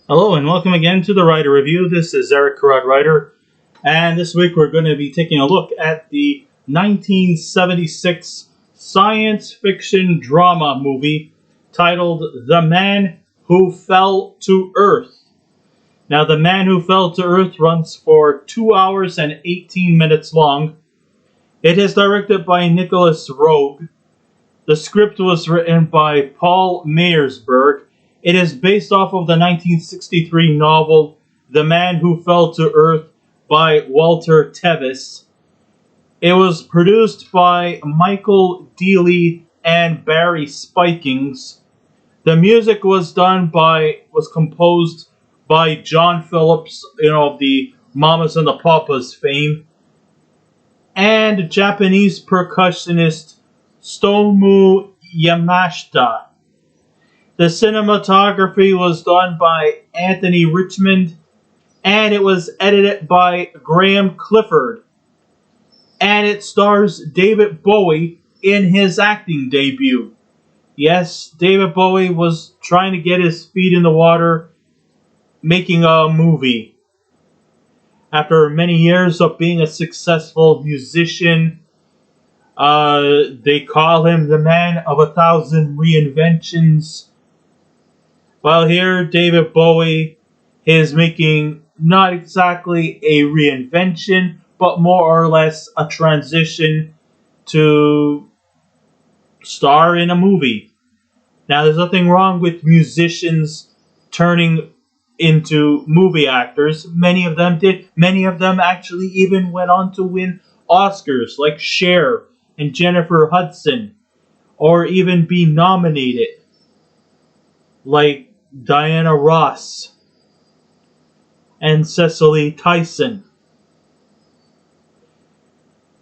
Hello and welcome again to the Writer Review. This is Eric Carrad Writer, and this week we're going to be taking a look at the 1976 science fiction drama movie titled The Man Who Fell to Earth. Now, The Man Who Fell to Earth runs for 2 hours and 18 minutes long. It is directed by Nicholas Roeg. The script was written by Paul Meyersberg. It is based off of the 1963 novel The Man Who Fell to Earth by Walter Tevis. It was produced by Michael Dealey and Barry Spikings. The music was composed by John Phillips, of the Mamas and the Papas fame, and Japanese percussionist Stomu Yamashita. The cinematography was done by Anthony Richmond, and it was edited by Graham Clifford. And it stars David Bowie in his acting debut. Yes, David Bowie was trying to get his feet in the water, making a movie. After many years of being a successful musician, they call him the man of 1,000 reinventions. Well, here, David Bowie is making not exactly a reinvention, but more or less a transition to star in a movie. Now, there's nothing wrong with musicians turning into movie actors. Many of them did. Many of them actually even went on to win Oscars, like Cher and Jennifer Hudson, or even be nominated, like Diana Ross and Cecily Tyson.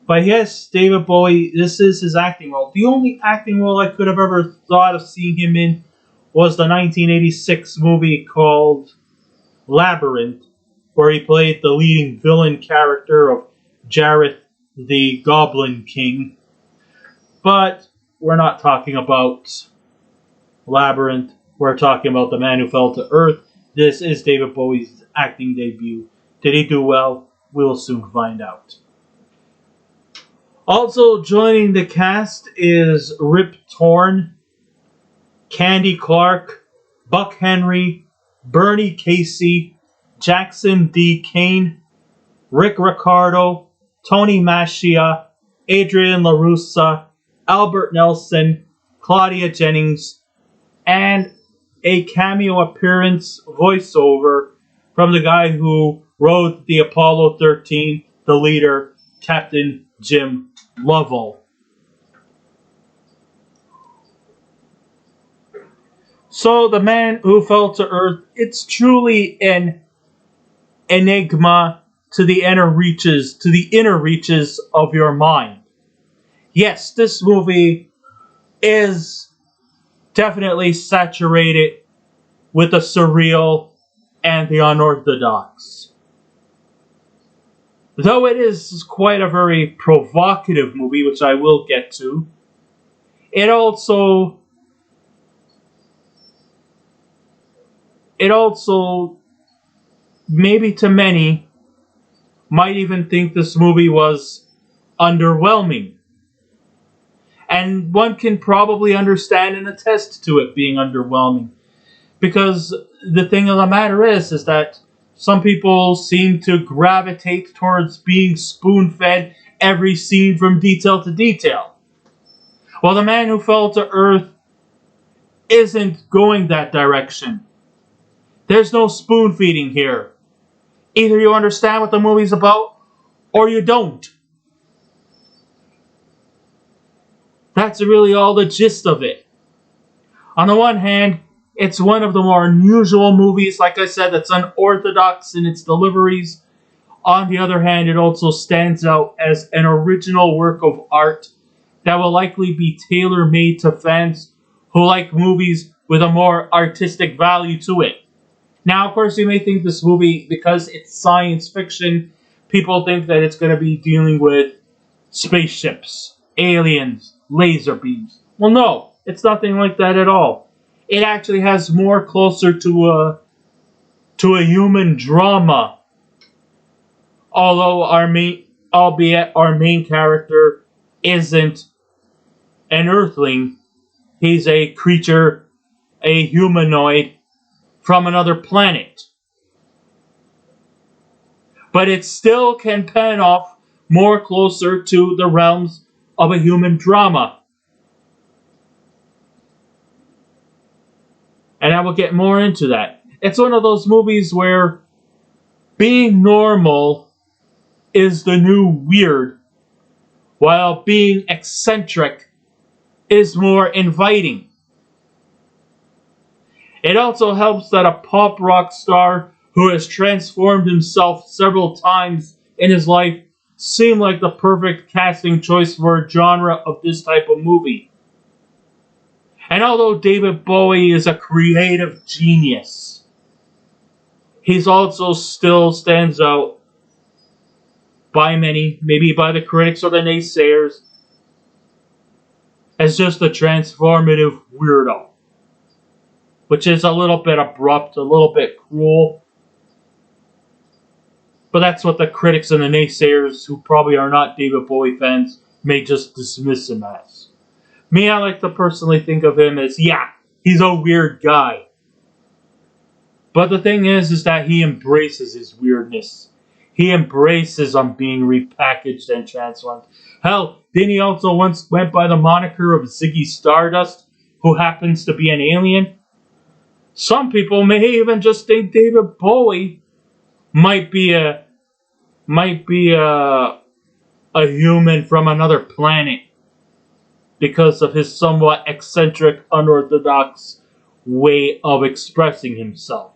But yes, David Bowie, this is his acting role. The only acting role I could have ever thought of seeing him in was the 1986 movie called Labyrinth, where he played the leading villain character of Jareth the Goblin King. But we're not talking about Labyrinth. We're talking about The Man Who Fell to Earth. This is David Bowie's acting debut. Did he do well? We'll soon find out. Also joining the cast is Rip Torn, Candy Clark, Buck Henry, Bernie Casey, Jackson D. Kane, Riccardo, Tony Mascia, Adrienne Russa, Albert Nelson, Claudia Jennings, and a cameo appearance voiceover from the guy who rode the Apollo 13, the leader, Captain Jim Lovell. So, The Man Who Fell to Earth, it's truly an enigma to the inner reaches of your mind. Yes, this movie is definitely saturated with the surreal and the unorthodox. Though it is quite a very provocative movie, which I will get to, it also maybe to many, might even think this movie was underwhelming. And one can probably understand and attest to it being underwhelming. Because the thing of the matter is that some people seem to gravitate towards being spoon-fed every scene from detail to detail. Well, The Man Who Fell to Earth isn't going that direction. There's no spoon-feeding here. Either you understand what the movie's about, or you don't. That's really all the gist of it. On the one hand, it's one of the more unusual movies, like I said, that's unorthodox in its deliveries. On the other hand, it also stands out as an original work of art that will likely be tailor-made to fans who like movies with a more artistic value to it. Now, of course, you may think this movie, because it's science fiction, people think that it's going to be dealing with spaceships, aliens, laser beams. Well, no, it's nothing like that at all. It actually has more closer to to a human drama. Albeit our main character isn't an Earthling, he's a creature, a humanoid from another planet. But it still can pan off more closer to the realms of a human drama. And I will get more into that. It's one of those movies where being normal is the new weird, while being eccentric is more inviting. It also helps that a pop rock star who has transformed himself several times in his life seemed like the perfect casting choice for a genre of this type of movie. And although David Bowie is a creative genius, he's also still stands out by many, maybe by the critics or the naysayers, as just a transformative weirdo. Which is a little bit abrupt, a little bit cruel. But that's what the critics and the naysayers, who probably are not David Bowie fans, may just dismiss him as. Me, I like to personally think of him as, yeah, he's a weird guy. But the thing is that he embraces his weirdness. He embraces on being repackaged and transformed. Hell, didn't he also once went by the moniker of Ziggy Stardust, who happens to be an alien? Some people may even just think David Bowie might be a human from another planet because of his somewhat eccentric, unorthodox way of expressing himself.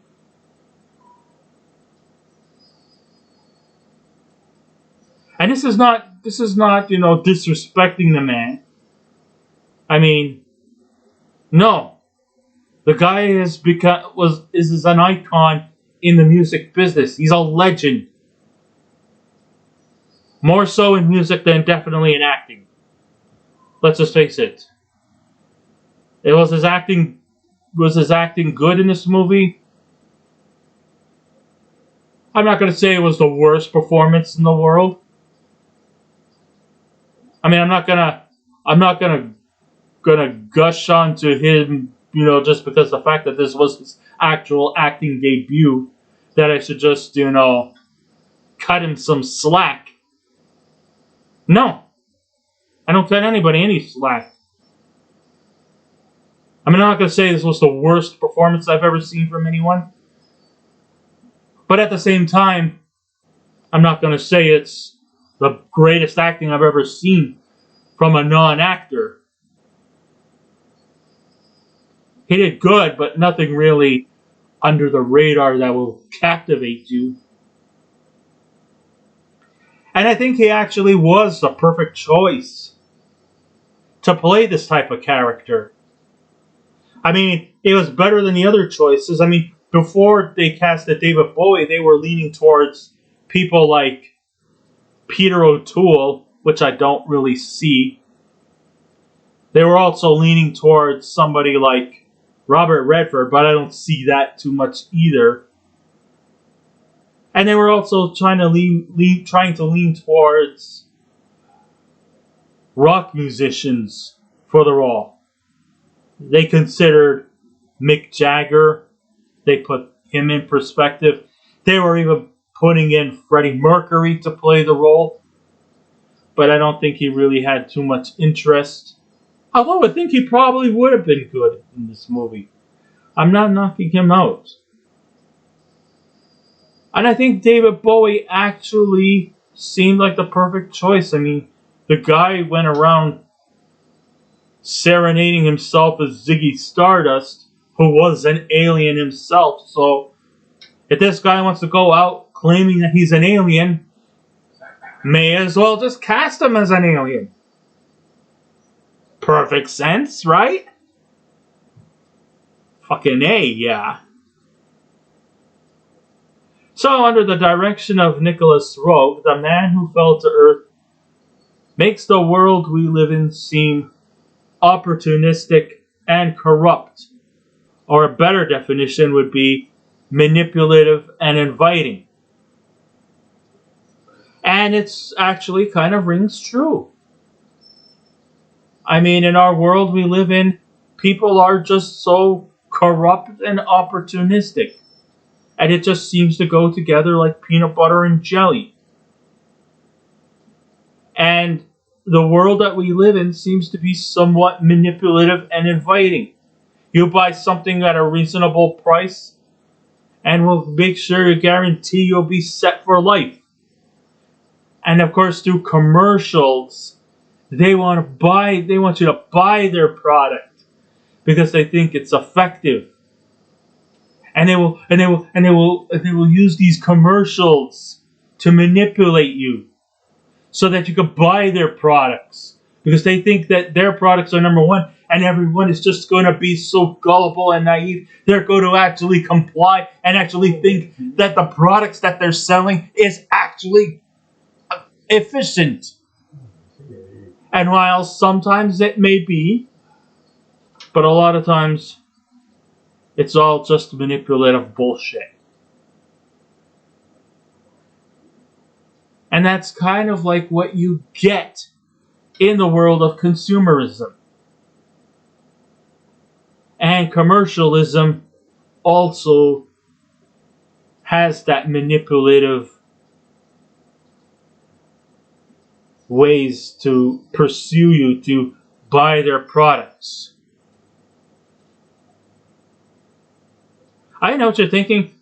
And this is not, disrespecting the man. I mean, no. The guy is an icon in the music business. He's a legend. More so in music than definitely in acting. Let's just face it. Was his acting good in this movie? I'm not going to say it was the worst performance in the world. I mean, I'm not gonna gush on to him, just because the fact that this was his actual acting debut, that I should just, cut him some slack. No. I don't cut anybody any slack. I mean, I'm not going to say this was the worst performance I've ever seen from anyone. But at the same time, I'm not going to say it's the greatest acting I've ever seen from a non-actor. He did good, but nothing really under the radar that will captivate you. And I think he actually was the perfect choice to play this type of character. I mean, it was better than the other choices. I mean, before they casted David Bowie, they were leaning towards people like Peter O'Toole, which I don't really see. They were also leaning towards somebody like Robert Redford, but I don't see that too much either. And they were also trying to lean towards rock musicians for the role. They considered Mick Jagger. They put him in perspective. They were even putting in Freddie Mercury to play the role. But I don't think he really had too much interest. Although I think he probably would have been good in this movie. I'm not knocking him out. And I think David Bowie actually seemed like the perfect choice. I mean, the guy went around serenading himself as Ziggy Stardust, who was an alien himself. So, if this guy wants to go out claiming that he's an alien, may as well just cast him as an alien. Perfect sense, right? Fucking A, yeah. So, under the direction of Nicholas Roeg, the man who fell to Earth makes the world we live in seem opportunistic and corrupt. Or a better definition would be manipulative, and inviting. And it's actually kind of rings true. I mean, in our world we live in, people are just so corrupt and opportunistic. And it just seems to go together like peanut butter and jelly. And the world that we live in seems to be somewhat manipulative and inviting. You buy something at a reasonable price, and we'll make sure to guarantee you'll be set for life. And of course, through commercials, they want you to buy their product because they think it's effective. And they will use these commercials to manipulate you so that you can buy their products because they think that their products are number one, and everyone is just going to be so gullible and naive. They're going to actually comply and actually think that the products that they're selling is actually efficient. And while sometimes it may be, but a lot of times it's all just manipulative bullshit. And that's kind of like what you get in the world of consumerism. And commercialism also has that manipulative ways to pursue you to buy their products. I know what you're thinking.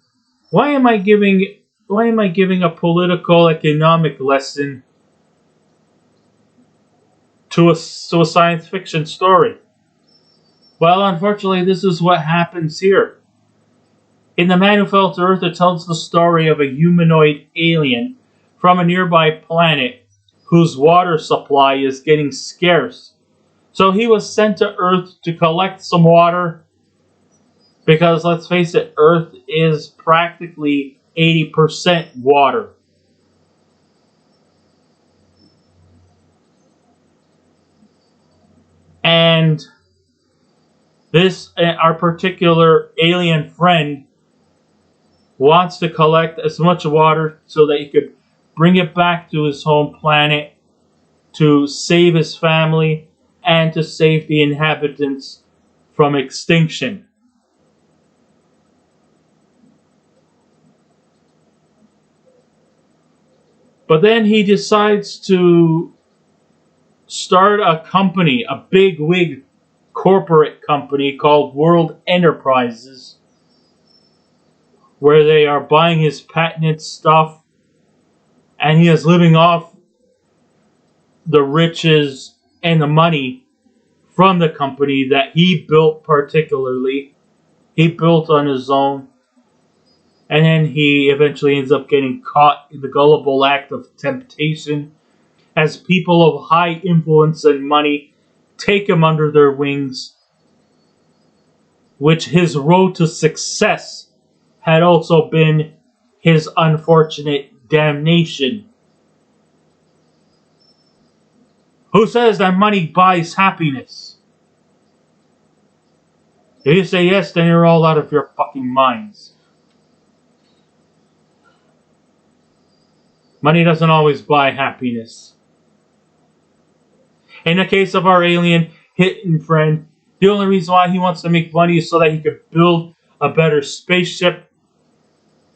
Why am I giving a political economic lesson to a science fiction story? Well, unfortunately, this is what happens here. In The Man Who Fell to Earth, it tells the story of a humanoid alien from a nearby planet whose water supply is getting scarce. So he was sent to Earth to collect some water because, let's face it, Earth is practically 80% water. And our particular alien friend wants to collect as much water so that he could bring it back to his home planet to save his family and to save the inhabitants from extinction. But then he decides to start a company, a big wig corporate company called World Enterprises, where they are buying his patented stuff, and he is living off the riches and the money from the company that he built particularly. He built on his own, and then he eventually ends up getting caught in the gullible act of temptation as people of high influence and money take him under their wings, which his road to success had also been his unfortunate damnation. Who says that money buys happiness? If you say yes, then you're all out of your fucking minds. Money doesn't always buy happiness. In the case of our alien hidden friend, the only reason why he wants to make money is so that he could build a better spaceship,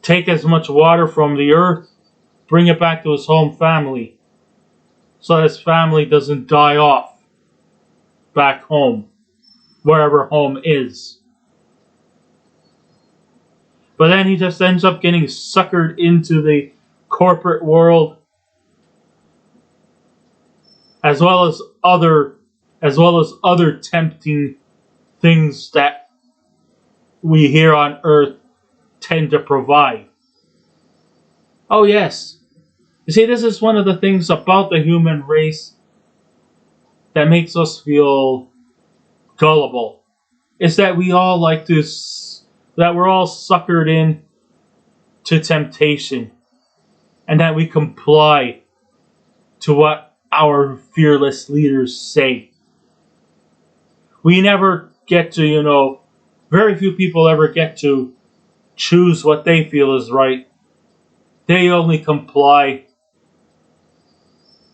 take as much water from the earth, bring it back to his home family, so that his family doesn't die off back home, wherever home is. But then he just ends up getting suckered into the corporate world, as well as other tempting things that we here on Earth tend to provide. Oh yes. You see, this is one of the things about the human race that makes us feel gullible. Is that we're all suckered in to temptation, and that we comply to what our fearless leaders say. We never get to, very few people ever get to choose what they feel is right. They only comply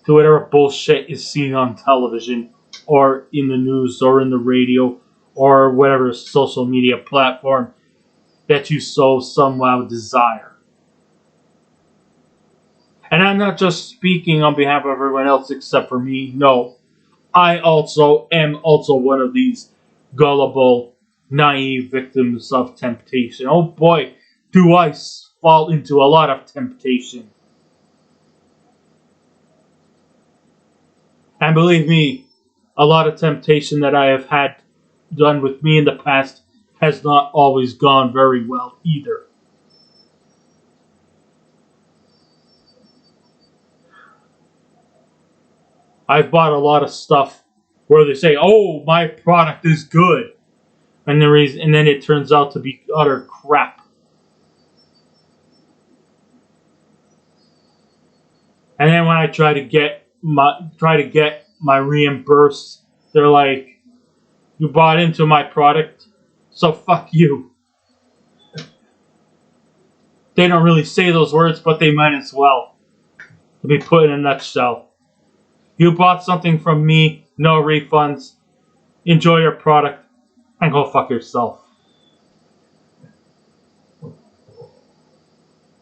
to whatever bullshit is seen on television or in the news or in the radio or whatever social media platform that you so somehow desire. And I'm not just speaking on behalf of everyone else except for me. No, I also am also one of these gullible, naive victims of temptation. Oh boy, do I fall into a lot of temptation. And believe me, a lot of temptation that I have had done with me in the past has not always gone very well either. I've bought a lot of stuff where they say, "Oh, my product is good," and then it turns out to be utter crap. And then when I try to get my reimbursed, they're like, "You bought into my product, so fuck you." They don't really say those words, but they might as well. To be put in a nutshell. You bought something from me, no refunds. Enjoy your product and go fuck yourself.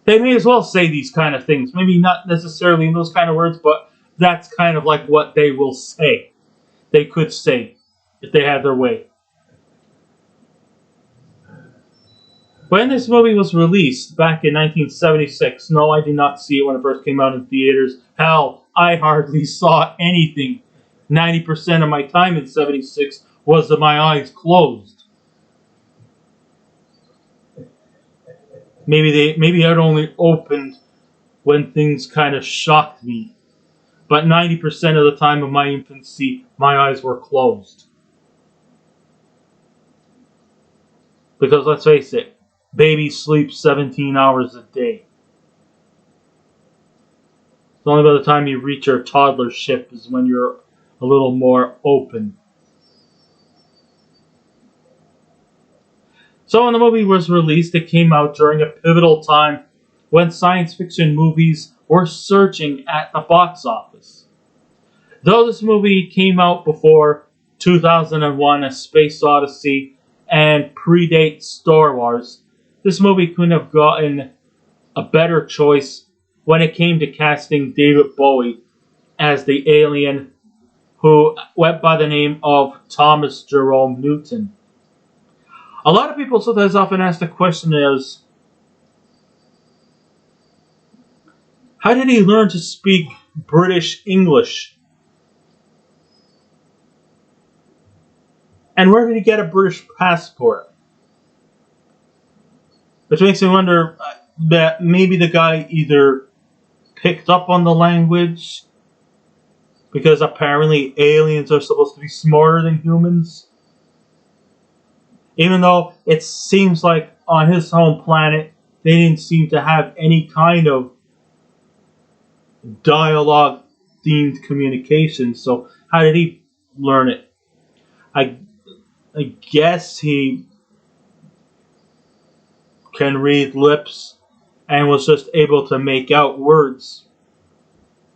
They may as well say these kind of things. Maybe not necessarily in those kind of words, but that's kind of like what they will say. They could say if they had their way. When this movie was released back in 1976, no, I did not see it when it first came out in theaters. Hell, I hardly saw anything. 90% of my time in 76 was with my eyes closed. Maybe I'd only opened when things kind of shocked me. But 90% of the time of my infancy, my eyes were closed. Because let's face it, babies sleep 17 hours a day. It's only by the time you reach your toddlership is when you're a little more open. So when the movie was released, it came out during a pivotal time when science fiction movies were surging at the box office. Though this movie came out before 2001: A Space Odyssey and predates Star Wars, this movie couldn't have gotten a better choice when it came to casting David Bowie as the alien who went by the name of Thomas Jerome Newton. A lot of people sometimes often ask the question is, how did he learn to speak British English? And where did he get a British passport? Which makes me wonder that maybe the guy either picked up on the language, because apparently aliens are supposed to be smarter than humans. Even though it seems like on his home planet, they didn't seem to have any kind of dialogue-themed communication. So how did he learn it? I guess he can read lips and was just able to make out words.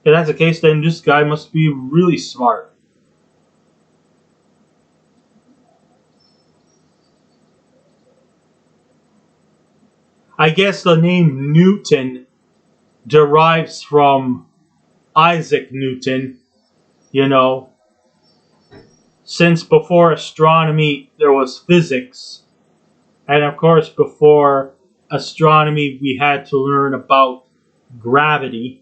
If that's the case, then this guy must be really smart. I guess the name Newton derives from Isaac Newton, since before astronomy there was physics, and of course before astronomy we had to learn about gravity.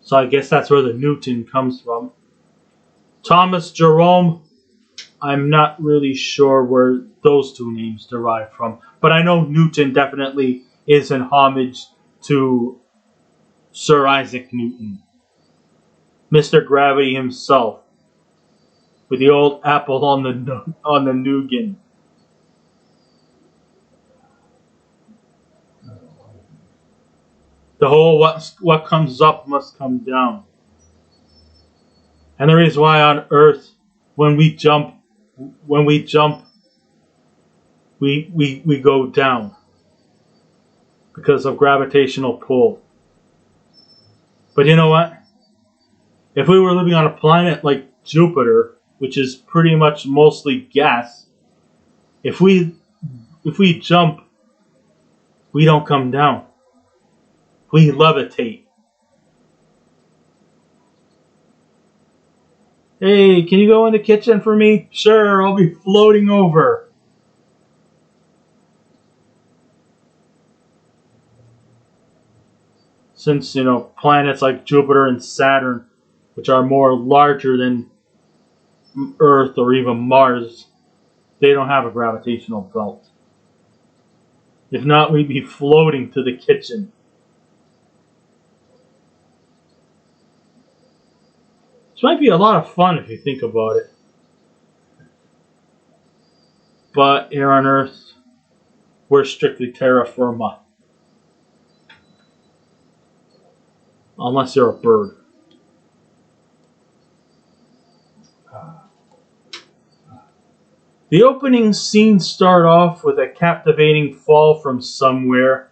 So I guess that's where the Newton comes from. Thomas Jerome, I'm not really sure where those two names derive from, but I know Newton definitely is an homage to Sir Isaac Newton, Mr. Gravity himself, with the old apple on the noggin. The whole what comes up must come down. And the reason why on Earth, when we jump we go down because of gravitational pull. But you know what? If we were living on a planet like Jupiter, which is pretty much mostly gas, if we jump, we don't come down. We levitate. Hey, can you go in the kitchen for me? Sure, I'll be floating over. Since, planets like Jupiter and Saturn, which are more larger than Earth or even Mars, they don't have a gravitational belt. If not, we'd be floating to the kitchen. This might be a lot of fun if you think about it. But here on Earth, we're strictly terra firma. Unless you're a bird. The opening scenes start off with a captivating fall from somewhere,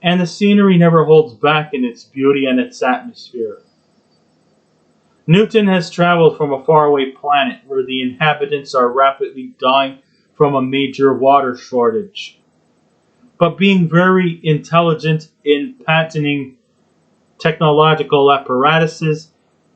and the scenery never holds back in its beauty and its atmosphere. Newton has traveled from a faraway planet where the inhabitants are rapidly dying from a major water shortage. But being very intelligent in patenting technological apparatuses,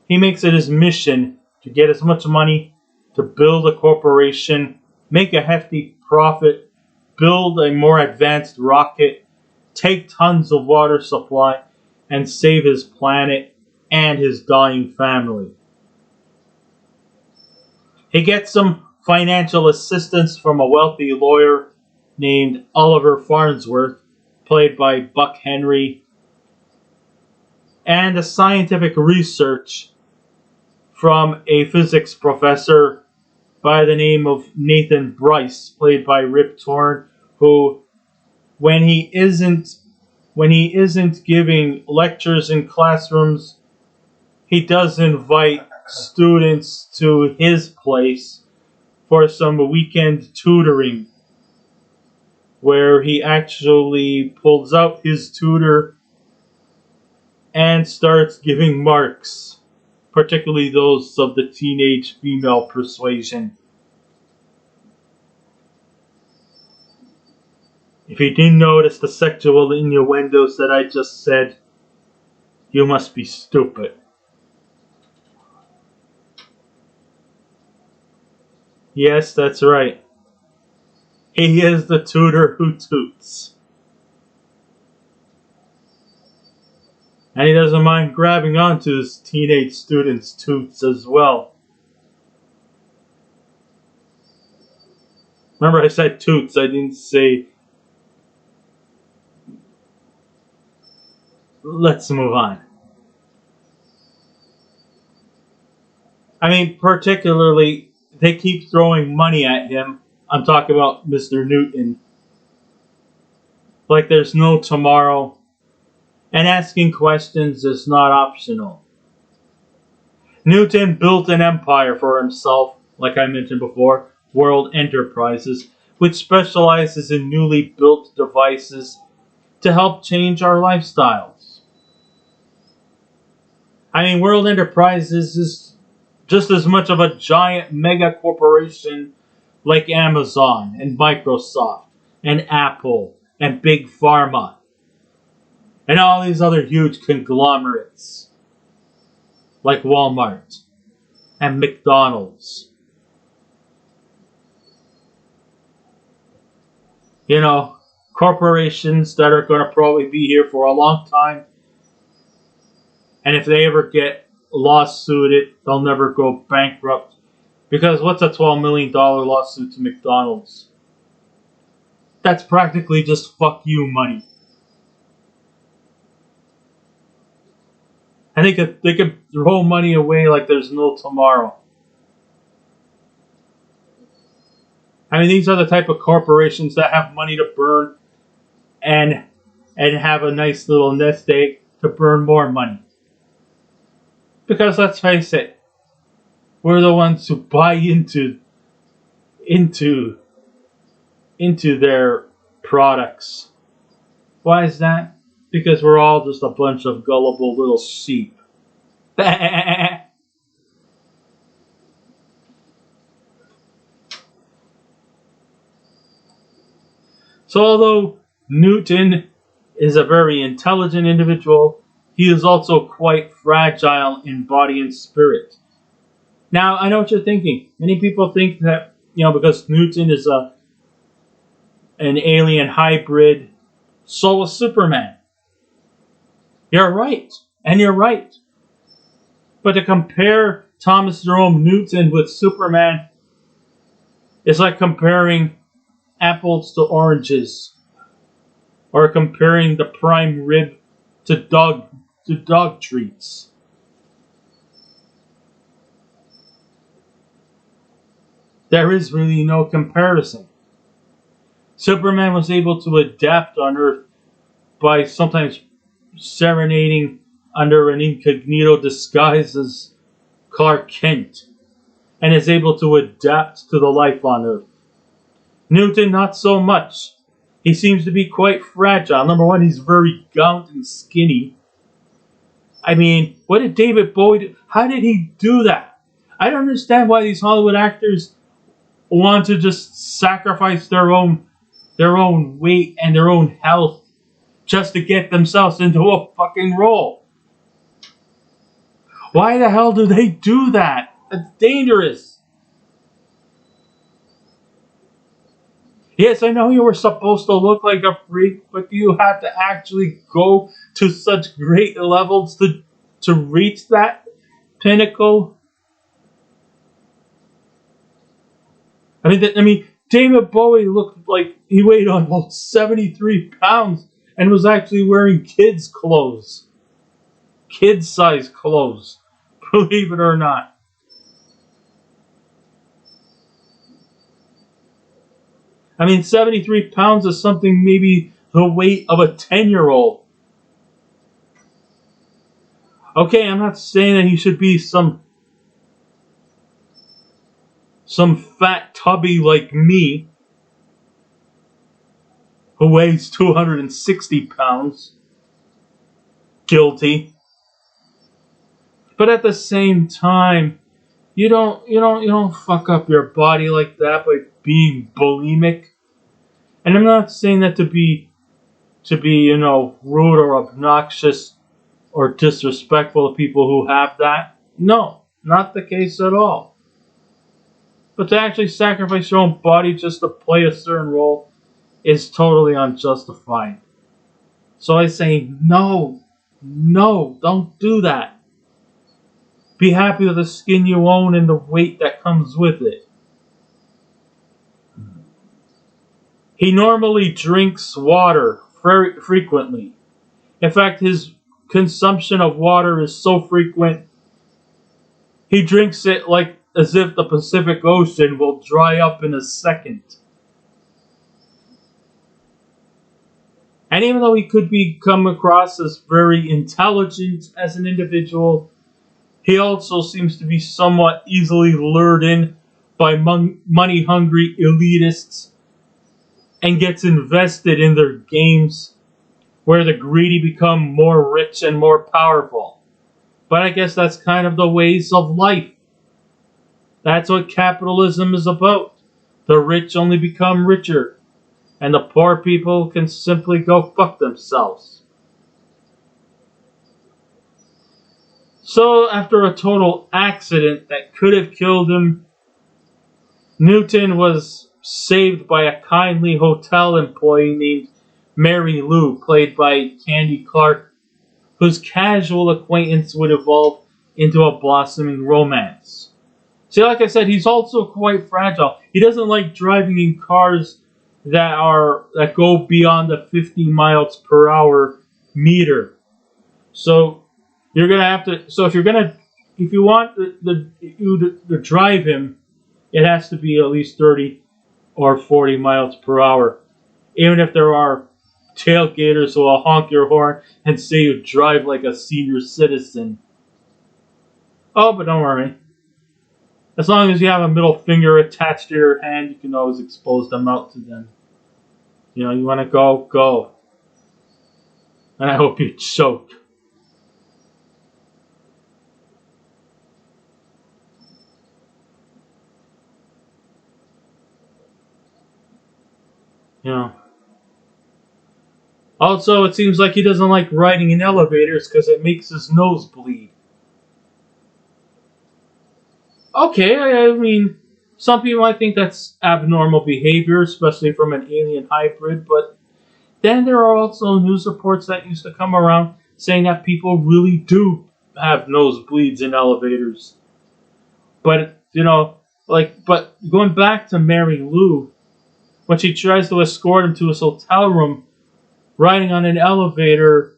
he makes it his mission to get as much money to build a corporation, make a hefty profit, build a more advanced rocket, take tons of water supply, and save his planet and his dying family. He gets some financial assistance from a wealthy lawyer named Oliver Farnsworth, played by Buck Henry, and a scientific research from a physics professor by the name of Nathan Bryce, played by Rip Torn, who, when he isn't giving lectures in classrooms, he does invite students to his place for some weekend tutoring, where he actually pulls out his tutor and starts giving marks, particularly those of the teenage female persuasion. If you didn't notice the sexual innuendos that I just said, you must be stupid. Yes, that's right. He is the tutor who toots. And he doesn't mind grabbing onto his teenage students' toots as well. Remember, I said toots, I didn't say... Let's move on. I mean, particularly, they keep throwing money at him. I'm talking about Mr. Newton. Like there's no tomorrow. And asking questions is not optional. Newton built an empire for himself, like I mentioned before, World Enterprises, which specializes in newly built devices to help change our lifestyles. I mean, World Enterprises is just as much of a giant mega corporation like Amazon and Microsoft and Apple and Big Pharma and all these other huge conglomerates like Walmart and McDonald's. You know, corporations that are going to probably be here for a long time. And if they ever get lawsuited, they'll never go bankrupt. Because what's a $12 million lawsuit to McDonald's? That's practically just fuck you money. And they could throw money away like there's no tomorrow. I mean, these are the type of corporations that have money to burn and have a nice little nest egg to burn more money. Because let's face it, we're the ones who buy into into their products. Why is that? Because we're all just a bunch of gullible little sheep. So although Newton is a very intelligent individual, he is also quite fragile in body and spirit. Now, I know what you're thinking. Many people think that, because Newton is an alien hybrid, so is Superman. You're right, and you're right. But to compare Thomas Jerome Newton with Superman is like comparing apples to oranges, or comparing the prime rib to dog treats. There is really no comparison. Superman was able to adapt on Earth by sometimes serenading under an incognito disguise as Clark Kent, and is able to adapt to the life on Earth. Newton, not so much. He seems to be quite fragile. Number one, he's very gaunt and skinny. I mean, what did David Bowie do? How did he do that? I don't understand why these Hollywood actors want to just sacrifice their own weight and their own health just to get themselves into a fucking role. Why the hell do they do that? It's dangerous. Yes, I know you were supposed to look like a freak, but you had to actually go to such great levels to reach that pinnacle. I mean, David Bowie looked like he weighed almost 73 pounds and was actually wearing kids' clothes. Kid-size clothes, believe it or not. I mean, 73 pounds is something maybe the weight of a 10-year-old. Okay, I'm not saying that he should be some fat tubby like me who weighs 260 pounds. Guilty. But at the same time, you don't fuck up your body like that by being bulimic. And I'm not saying that to be rude or obnoxious or disrespectful to people who have that. No, not the case at all. But to actually sacrifice your own body just to play a certain role is totally unjustified. So I say no, don't do that. Be happy with the skin you own and the weight that comes with it. He normally drinks water very frequently. In fact, his consumption of water is so frequent, he drinks it like as if the Pacific Ocean will dry up in a second. And even though he could come across as very intelligent as an individual, he also seems to be somewhat easily lured in by money-hungry elitists and gets invested in their games where the greedy become more rich and more powerful. But I guess that's kind of the ways of life. That's what capitalism is about. The rich only become richer, and the poor people can simply go fuck themselves. So, after a total accident that could have killed him, Newton was saved by a kindly hotel employee named Mary Lou, played by Candy Clark, whose casual acquaintance would evolve into a blossoming romance. See, like I said, he's also quite fragile. He doesn't like driving in cars that go beyond the 50 miles per hour meter. So you're gonna have to. So if you want to drive him, it has to be at least 30 or 40 miles per hour. Even if there are tailgaters who will honk your horn and say you drive like a senior citizen. Oh, but don't worry. As long as you have a middle finger attached to your hand, you can always expose them out to them. You know, you want to go, go. And I hope you choke. You know. Also, it seems like he doesn't like riding in elevators because it makes his nose bleed. Okay, I mean, some people might think that's abnormal behavior, especially from an alien hybrid, but then there are also news reports that used to come around saying that people really do have nosebleeds in elevators. But, but going back to Mary Lou, when she tries to escort him to his hotel room, riding on an elevator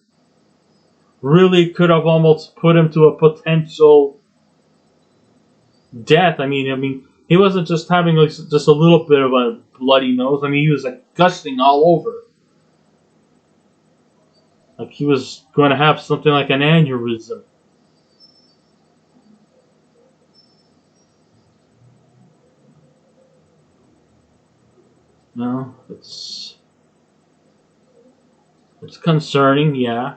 really could have almost put him to a potential death. I mean, he wasn't just having like just a little bit of a bloody nose. I mean, he was like gusting all over. Like he was going to have something like an aneurysm. No, it's concerning, yeah.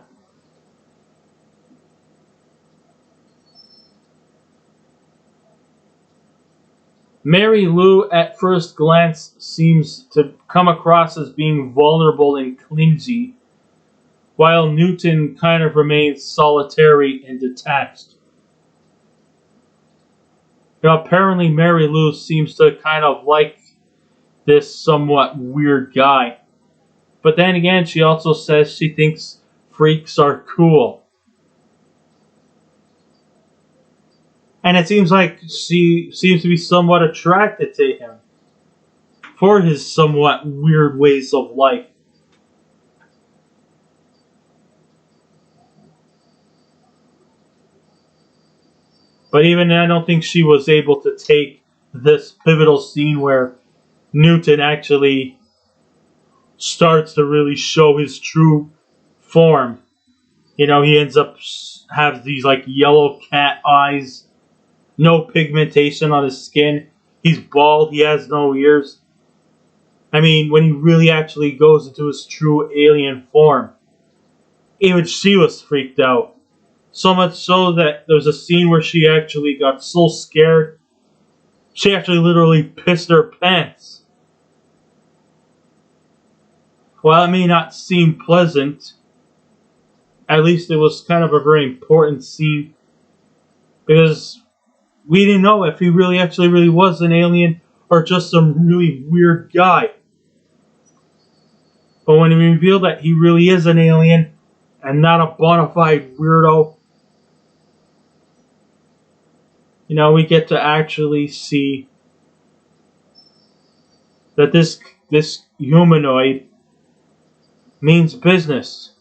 Mary Lou, at first glance, seems to come across as being vulnerable and clingy, while Newton kind of remains solitary and detached. Apparently, Mary Lou seems to kind of like this somewhat weird guy. But then again, she also says she thinks freaks are cool. And it seems like she seems to be somewhat attracted to him for his somewhat weird ways of life. But even then, I don't think she was able to take this pivotal scene where Newton actually starts to really show his true form. You know, he ends up has these like yellow cat eyes, no pigmentation on his skin. He's bald. He has no ears. I mean, when he really actually goes into his true alien form, even she was freaked out. So much so that there was a scene where she actually got so scared, she actually literally pissed her pants. While it may not seem pleasant, at least it was kind of a very important scene because we didn't know if he really actually really was an alien or just some really weird guy. But when he revealed that he really is an alien and not a bona fide weirdo, you know, we get to actually see that this humanoid means business.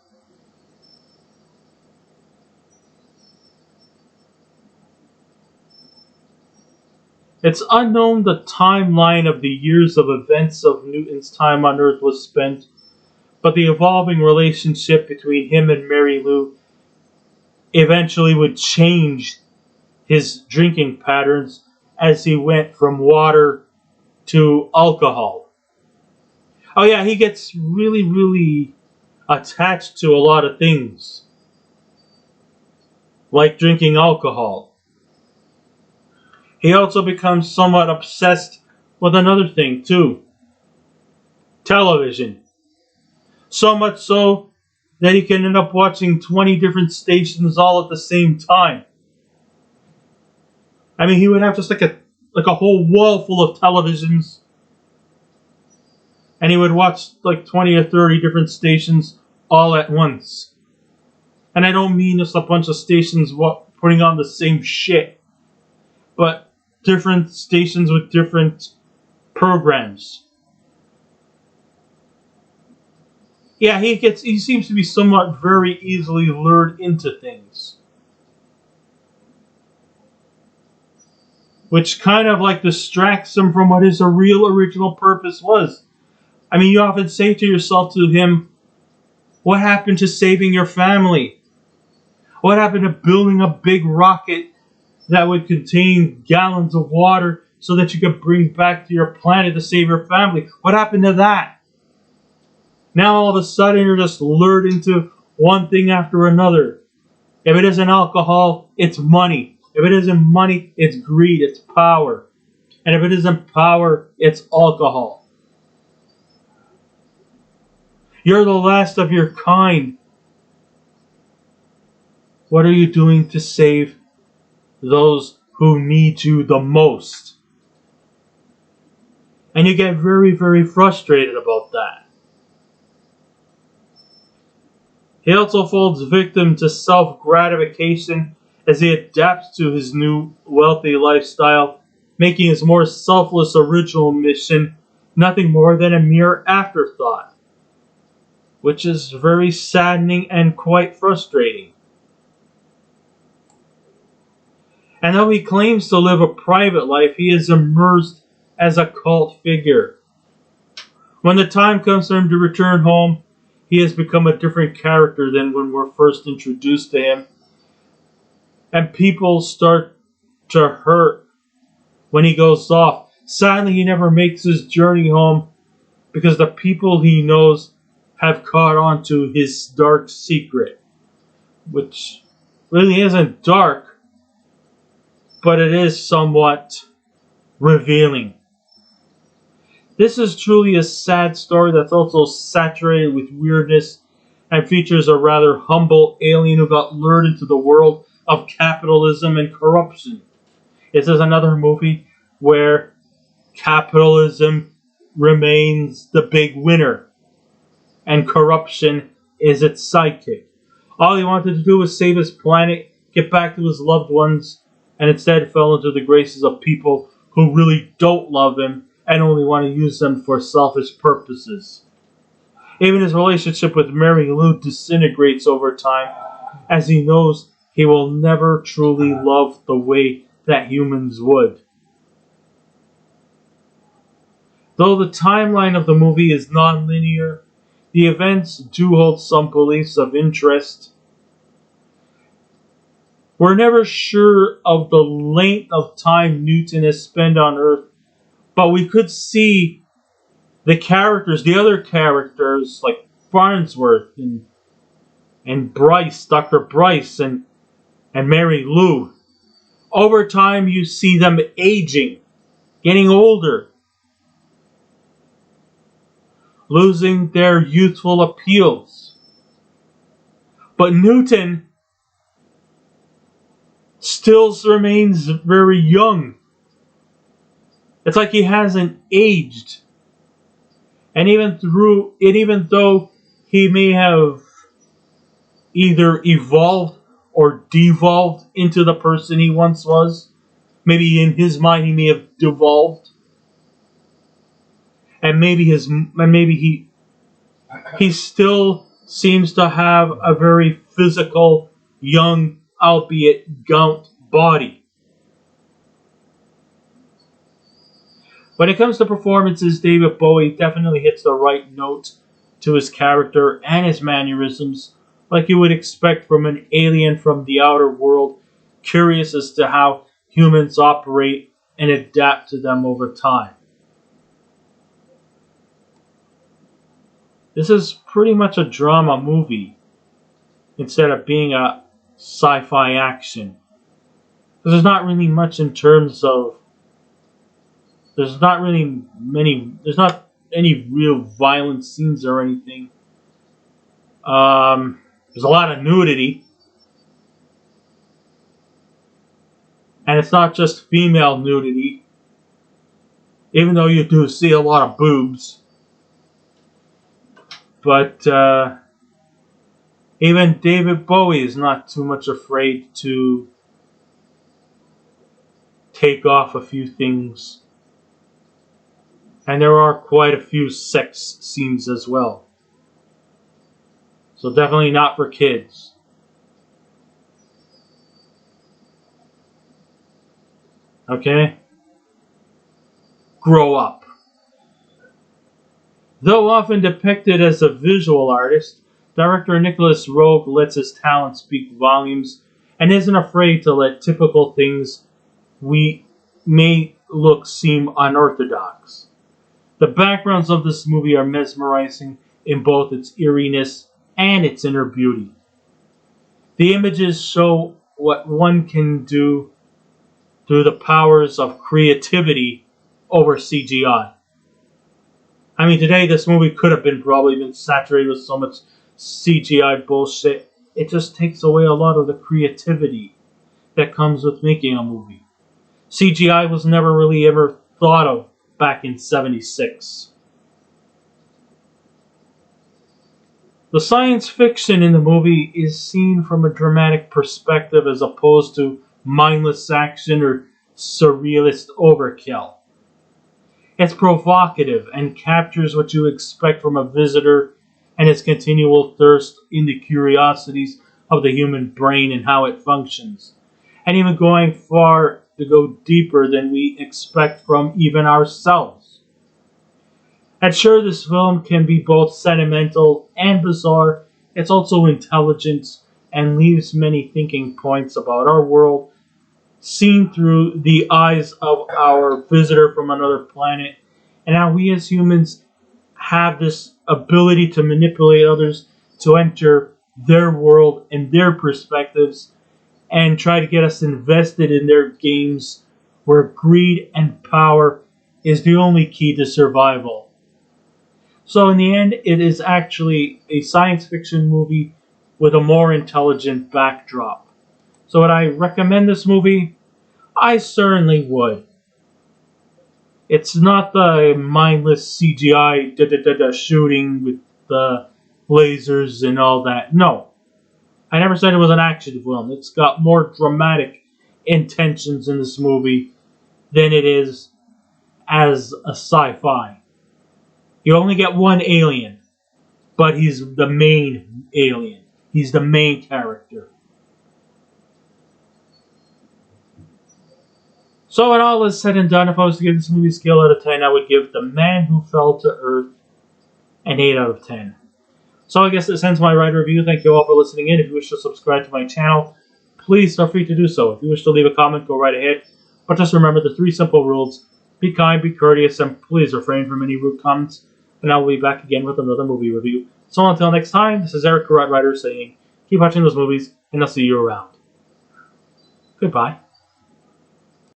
It's unknown the timeline of the years of events of Newton's time on Earth was spent, but the evolving relationship between him and Mary Lou eventually would change his drinking patterns as he went from water to alcohol. Oh yeah, he gets really, really attached to a lot of things, like drinking alcohol. He also becomes somewhat obsessed with another thing too, television. So much so that he can end up watching 20 different stations all at the same time. I mean, he would have just like a whole wall full of televisions, and he would watch like 20 or 30 different stations all at once. And I don't mean just a bunch of stations putting on the same shit, but different stations with different programs. Yeah, he seems to be somewhat very easily lured into things. Which kind of like distracts him from what his real original purpose was. I mean, you often say to yourself, to him, what happened to saving your family? What happened to building a big rocket that would contain gallons of water so that you could bring back to your planet to save your family? What happened to that? Now all of a sudden you're just lured into one thing after another. If it isn't alcohol, it's money. If it isn't money, it's greed, it's power. And if it isn't power, it's alcohol. You're the last of your kind. What are you doing to save those who need you the most? And you get very, very frustrated about that. He also falls victim to self-gratification as he adapts to his new wealthy lifestyle, making his more selfless original mission nothing more than a mere afterthought, which is very saddening and quite frustrating. And though he claims to live a private life, he is immersed as a cult figure. When the time comes for him to return home, he has become a different character than when we're first introduced to him. And people start to hurt when he goes off. Sadly, he never makes his journey home because the people he knows have caught on to his dark secret, which really isn't dark, but it is somewhat revealing. This is truly a sad story that's also saturated with weirdness and features a rather humble alien who got lured into the world of capitalism and corruption. This is another movie where capitalism remains the big winner and corruption is its sidekick. All he wanted to do was save his planet, get back to his loved ones, and instead fell into the graces of people who really don't love him and only want to use them for selfish purposes. Even his relationship with Mary Lou disintegrates over time, as he knows he will never truly love the way that humans would. Though the timeline of the movie is non-linear, the events do hold some beliefs of interest. We're never sure of the length of time Newton has spent on Earth, but we could see the characters, the other characters like Farnsworth and Bryce, Dr. Bryce and Mary Lou. Over time you see them aging, getting older, losing their youthful appeals. But Newton still remains very young. It's like he hasn't aged. And even though he may have either evolved or devolved into the person he once was, maybe in his mind he may have devolved, and maybe he still seems to have a very physical, young, albeit gaunt body. When it comes to performances, David Bowie definitely hits the right note to his character and his mannerisms, like you would expect from an alien from the outer world, curious as to how humans operate and adapt to them over time. This is pretty much a drama movie instead of being a sci-fi action. Because there's not really much in terms of there's not any real violent scenes or anything. There's a lot of nudity. And it's not just female nudity. Even though you do see a lot of boobs. But even David Bowie is not too much afraid to take off a few things. And there are quite a few sex scenes as well. So definitely not for kids. Okay? Grow up. Though often depicted as a visual artist, director Nicholas Roeg lets his talent speak volumes and isn't afraid to let typical things we may look seem unorthodox. The backgrounds of this movie are mesmerizing, in both its eeriness and its inner beauty. The images show what one can do through the powers of creativity over CGI. I mean, today this movie could have probably been saturated with so much CGI bullshit. It just takes away a lot of the creativity that comes with making a movie. CGI was never really ever thought of back in '76. The science fiction in the movie is seen from a dramatic perspective as opposed to mindless action or surrealist overkill. It's provocative and captures what you expect from a visitor and its continual thirst in the curiosities of the human brain and how it functions, and even going far to go deeper than we expect from even ourselves. And sure, this film can be both sentimental and bizarre. It's also intelligent and leaves many thinking points about our world seen through the eyes of our visitor from another planet, and how we as humans have this ability to manipulate others to enter their world and their perspectives and try to get us invested in their games where greed and power is the only key to survival. So in the end, it is actually a science fiction movie with a more intelligent backdrop. So would I recommend this movie? I certainly would. It's not the mindless CGI shooting with the lasers and all that. No. I never said it was an action film. It's got more dramatic intentions in this movie than it is as a sci-fi. You only get one alien, but he's the main alien. He's the main character. So when all is said and done, if I was to give this movie a scale out of 10, I would give The Man Who Fell to Earth an 8 out of 10. So I guess this ends my writer review. Thank you all for listening in. If you wish to subscribe to my channel, please feel free to do so. If you wish to leave a comment, go right ahead. But just remember the 3 simple rules. Be kind, be courteous, and please refrain from any rude comments. And I will be back again with another movie review. So until next time, this is Eric Writer saying, keep watching those movies, and I'll see you around. Goodbye.